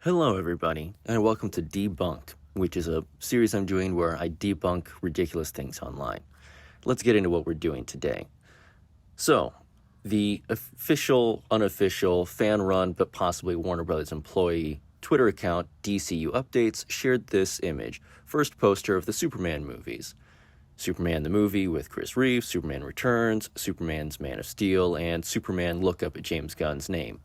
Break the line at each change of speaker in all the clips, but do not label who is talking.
Hello, everybody, and welcome to Debunked, which is a series I'm doing where I debunk ridiculous things online. Let's get into what we're doing today. So, the official, unofficial, fan-run, but possibly Warner Brothers employee Twitter account, DCU Updates, shared this image, first poster of the Superman movies. Superman the movie with Chris Reeves, Superman Returns, Superman's Man of Steel, and Superman Look Up at James Gunn's name.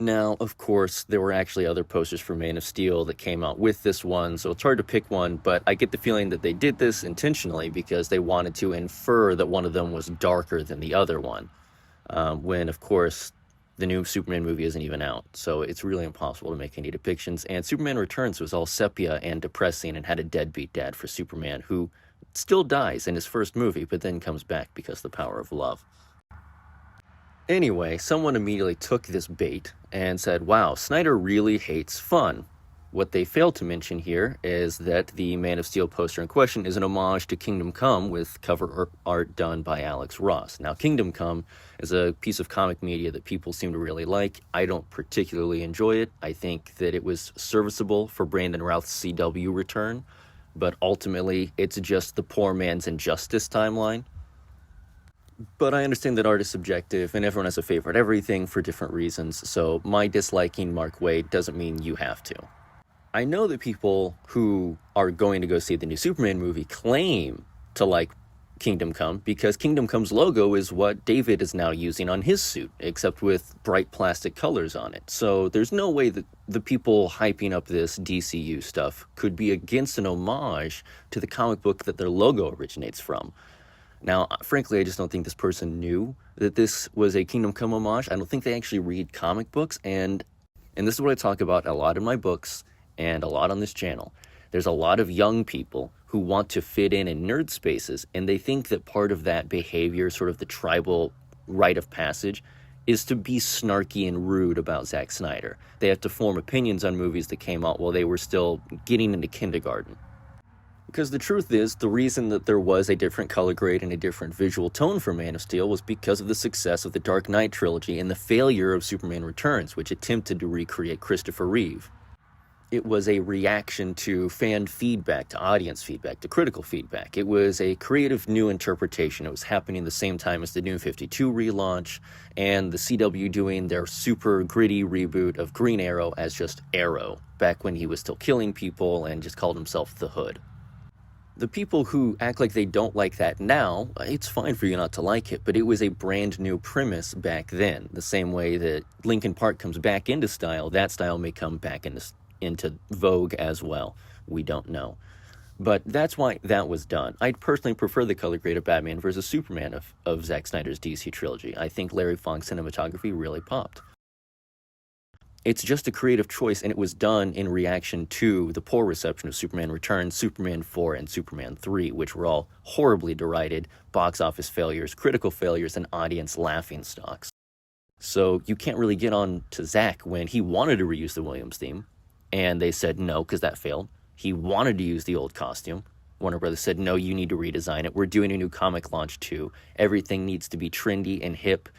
Now, of course, there were actually other posters for Man of Steel that came out with this one, so it's hard to pick one, but I get the feeling that they did this intentionally because they wanted to infer that one of them was darker than the other one, when, of course, the new Superman movie isn't even out, so it's really impossible to make any depictions, and Superman Returns was all sepia and depressing and had a deadbeat dad for Superman, who still dies in his first movie, but then comes back because of the power of love. Anyway, someone immediately took this bait and said, wow, Snyder really hates fun. What they failed to mention here is that the Man of Steel poster in question is an homage to Kingdom Come with cover art done by Alex Ross. Now, Kingdom Come is a piece of comic media that people seem to really like. I don't particularly enjoy it. I think that it was serviceable for Brandon Routh's CW return, but ultimately it's just the poor man's Injustice timeline. But I understand that art is subjective, and everyone has a favorite everything for different reasons, so my disliking Mark Waid doesn't mean you have to. I know that people who are going to go see the new Superman movie claim to like Kingdom Come, because Kingdom Come's logo is what David is now using on his suit, except with bright plastic colors on it. So there's no way that the people hyping up this DCU stuff could be against an homage to the comic book that their logo originates from. Now, frankly, I just don't think this person knew that this was a Kingdom Come homage. I don't think they actually read comic books, and this is what I talk about a lot in my books and a lot on this channel. There's a lot of young people who want to fit in nerd spaces, and they think that part of that behavior, sort of the tribal rite of passage, is to be snarky and rude about Zack Snyder. They have to form opinions on movies that came out while they were still getting into kindergarten. Because the truth is, the reason that there was a different color grade and a different visual tone for Man of Steel was because of the success of the Dark Knight trilogy and the failure of Superman Returns, which attempted to recreate Christopher Reeve. It was a reaction to fan feedback, to audience feedback, to critical feedback. It was a creative new interpretation. It was happening the same time as the New 52 relaunch and the CW doing their super gritty reboot of Green Arrow as just Arrow, back when he was still killing people and just called himself the Hood. The people who act like they don't like that now, it's fine for you not to like it, but it was a brand new premise back then. The same way that Linkin Park comes back into style, that style may come back into vogue as well. We don't know. But that's why that was done. I personally prefer the color grade of Batman vs. Superman of Zack Snyder's DC trilogy. I think Larry Fong's cinematography really popped. It's just a creative choice, and it was done in reaction to the poor reception of Superman Returns, Superman 4, and Superman 3, which were all horribly derided, box office failures, critical failures, and audience laughingstocks. So you can't really get on to Zack when he wanted to reuse the Williams theme, and they said no, because that failed. He wanted to use the old costume. Warner Brothers said, no, you need to redesign it. We're doing a new comic launch too. Everything needs to be trendy and hip,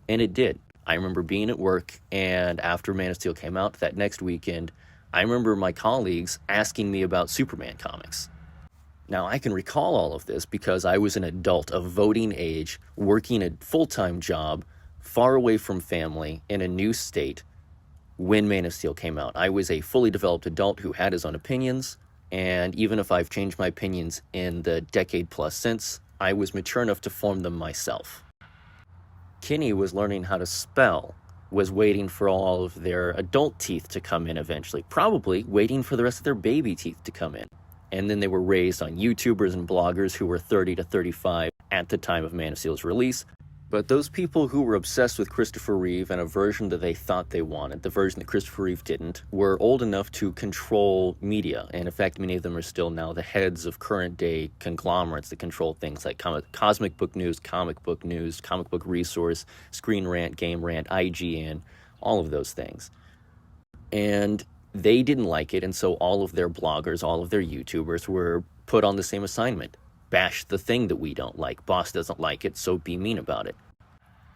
and it did. I remember being at work, and after Man of Steel came out that next weekend, I remember my colleagues asking me about Superman comics. Now, I can recall all of this because I was an adult of voting age, working a full-time job, far away from family, in a new state, when Man of Steel came out. I was a fully developed adult who had his own opinions, and even if I've changed my opinions in the decade plus since, I was mature enough to form them myself. Kenny was learning how to spell, was waiting for all of their adult teeth to come in eventually, probably waiting for the rest of their baby teeth to come in. And then they were raised on YouTubers and bloggers who were 30 to 35 at the time of Man of Steel's release. But those people who were obsessed with Christopher Reeve and a version that they thought they wanted, the version that Christopher Reeve didn't, were old enough to control media. And in fact, many of them are still now the heads of current-day conglomerates that control things like Cosmic Book News, Comic Book Resource, Screen Rant, Game Rant, IGN, all of those things. And they didn't like it, and so all of their bloggers, all of their YouTubers were put on the same assignment. Bash the thing that we don't like. Boss doesn't like it, so be mean about it.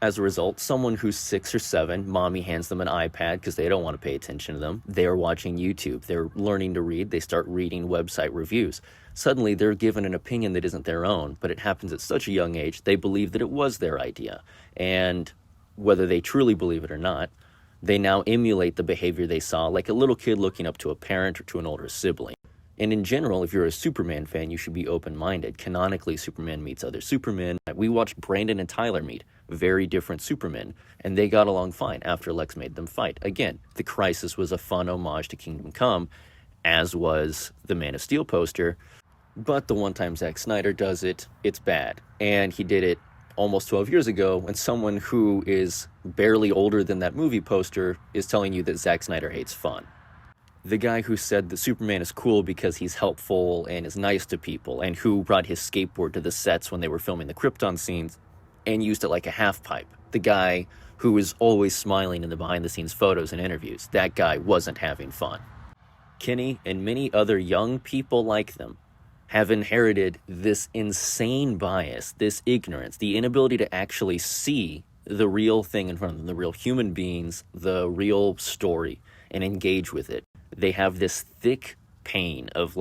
As a result, someone who's 6 or 7, mommy hands them an iPad because they don't want to pay attention to them. They're watching YouTube. They're learning to read. They start reading website reviews. Suddenly, they're given an opinion that isn't their own, but it happens at such a young age, they believe that it was their idea. And whether they truly believe it or not, they now emulate the behavior they saw, like a little kid looking up to a parent or to an older sibling. And in general, if you're a Superman fan, you should be open-minded. Canonically, Superman meets other Supermen. We watched Brandon and Tyler meet, very different Supermen, and they got along fine after Lex made them fight. Again, the Crisis was a fun homage to Kingdom Come, as was the Man of Steel poster, but the one time Zack Snyder does it, it's bad. And he did it almost 12 years ago when someone who is barely older than that movie poster is telling you that Zack Snyder hates fun. The guy who said that Superman is cool because he's helpful and is nice to people, and who brought his skateboard to the sets when they were filming the Krypton scenes and used it like a half pipe. The guy who is always smiling in the behind-the-scenes photos and interviews. That guy wasn't having fun. Kenny and many other young people like them have inherited this insane bias, this ignorance, the inability to actually see the real thing in front of them, the real human beings, the real story, and engage with it. They have this thick pain of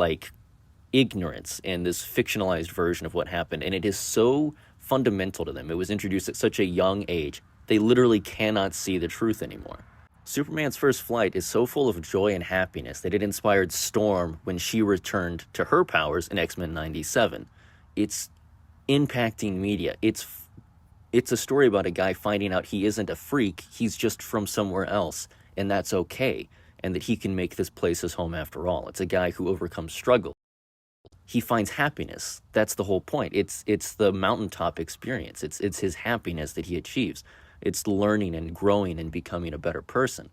ignorance and this fictionalized version of what happened, and it is so fundamental to them. It was introduced at such a young age. They literally cannot see the truth anymore. Superman's first flight is so full of joy and happiness that it inspired Storm when she returned to her powers in X-Men 97. It's impacting media. It's a story about a guy finding out he isn't a freak, he's just from somewhere else, and that's okay, and that he can make this place his home after all. It's a guy who overcomes struggle. He finds happiness. That's the whole point. It's the mountaintop experience. It's his happiness that he achieves. It's learning and growing and becoming a better person.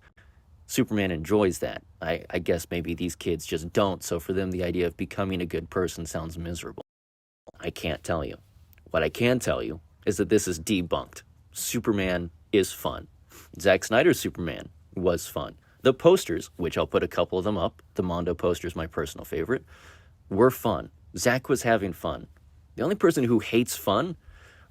Superman enjoys that. I guess maybe these kids just don't, so for them the idea of becoming a good person sounds miserable. I can't tell you. What I can tell you is that this is debunked. Superman is fun. Zack Snyder's Superman was fun. The posters, which I'll put a couple of them up, the Mondo poster is my personal favorite, were fun. Zack was having fun. The only person who hates fun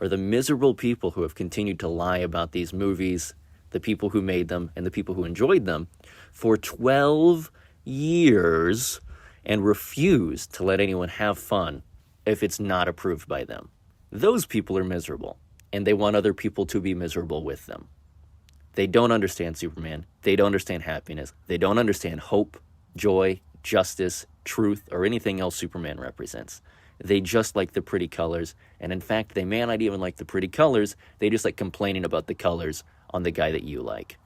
are the miserable people who have continued to lie about these movies, the people who made them, and the people who enjoyed them for 12 years and refuse to let anyone have fun if it's not approved by them. Those people are miserable, and they want other people to be miserable with them. They don't understand Superman. They don't understand happiness. They don't understand hope, joy, justice, truth, or anything else Superman represents. They just like the pretty colors, and in fact, they may not even like the pretty colors. They just like complaining about the colors on the guy that you like.